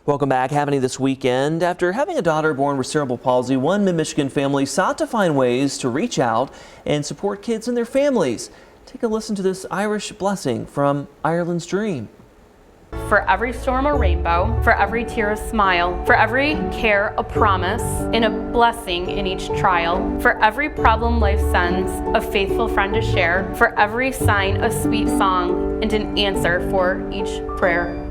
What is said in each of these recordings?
Welcome back. Happening this weekend. After having a daughter born with cerebral palsy, one Mid-Michigan family sought to find ways to reach out and support kids and their families. Take a listen to this Irish blessing from Ireland's Dream. For every storm a rainbow, for every tear a smile, for every care a promise, and a blessing in each trial, for every problem life sends, a faithful friend to share, for every sign a sweet song, and an answer for each prayer.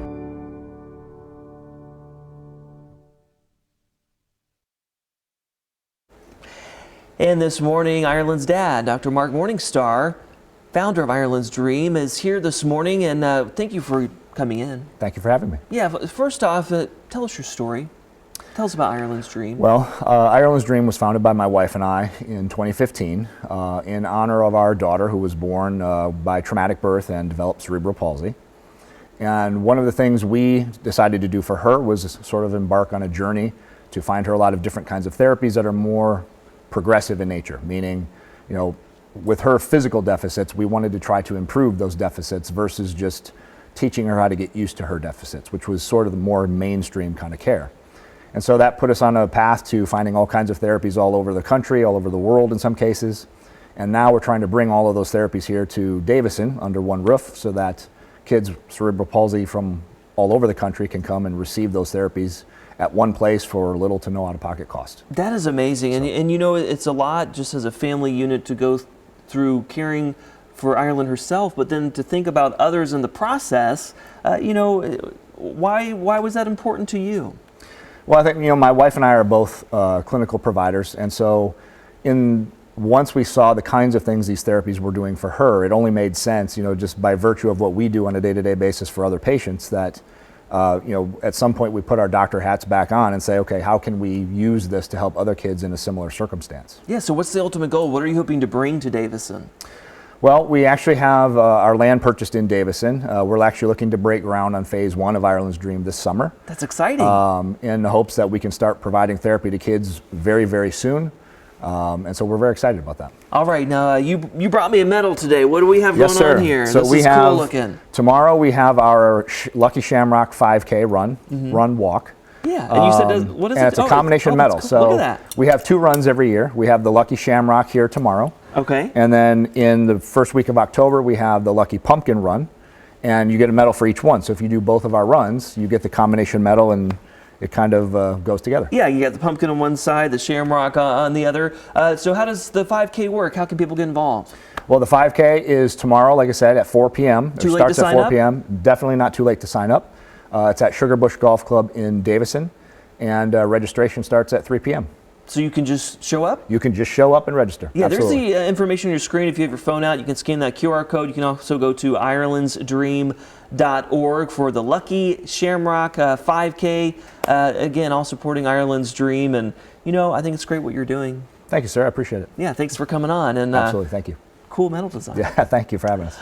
And this morning, Ireland's dad, Dr. Mark Morningstar, founder of Ireland's Dream, is here this morning, and thank you for coming in. Thank you for having me. Yeah, first off, tell us your story. Tell us about Ireland's Dream. Well, Ireland's Dream was founded by my wife and I in 2015 in honor of our daughter who was born by traumatic birth and developed cerebral palsy. And one of the things we decided to do for her was sort of embark on a journey to find her a lot of different kinds of therapies that are more progressive in nature, meaning, you know, with her physical deficits, we wanted to try to improve those deficits versus just teaching her how to get used to her deficits, which was sort of the more mainstream kind of care. And so that put us on a path to finding all kinds of therapies all over the country, all over the world in some cases. And now we're trying to bring all of those therapies here to Davison under one roof so that kids with cerebral palsy from all over the country can come and receive those therapies at one place for little to no out-of-pocket cost. That is amazing. And you know, it's a lot just as a family unit to go through caring for Ireland herself, but then to think about others in the process. You know, why was that important to you? Well, I think, you know, my wife and I are both clinical providers, and so once we saw the kinds of things these therapies were doing for her, it only made sense, you know, just by virtue of what we do on a day-to-day basis for other patients, that you know, at some point we put our doctor hats back on and say, okay, how can we use this to help other kids in a similar circumstance? Yeah, so what's the ultimate goal? What are you hoping to bring to Davison? Well, we actually have our land purchased in Davison. We're actually looking to break ground on phase 1 of Ireland's Dream this summer. That's exciting. In the hopes that we can start providing therapy to kids very, very soon. And so we're very excited about that. All right, now you brought me a medal today. What do we have going on here? So this is cool looking. Tomorrow we have our Lucky Shamrock 5K run, walk. Yeah, and you said, what is it? And it's a combination medal. Cool. So look at that. we have 2 runs every year. We have the Lucky Shamrock here tomorrow. Okay. And then in the first week of October, we have the Lucky Pumpkin run, and you get a medal for each one. So if you do both of our runs, you get the combination medal, and it kind of goes together. Yeah, you got the pumpkin on one side, the shamrock on the other. So how does the 5K work? How can people get involved? Well, the 5K is tomorrow, like I said, at 4 p.m. Too late to sign up? Starts at 4 p.m. Definitely not too late to sign up. It's at Sugar Bush Golf Club in Davison, and registration starts at 3 p.m. So you can just show up? You can just show up and register. Yeah, Absolutely. there's the information on your screen. If you have your phone out, you can scan that QR code. You can also go to irelandsdream.org for the Lucky Shamrock 5K. Again, all supporting Ireland's Dream. And, you know, I think it's great what you're doing. Thank you, sir. I appreciate it. Yeah, thanks for coming on. And Absolutely. Thank you. Cool medal design. Yeah, thank you for having us.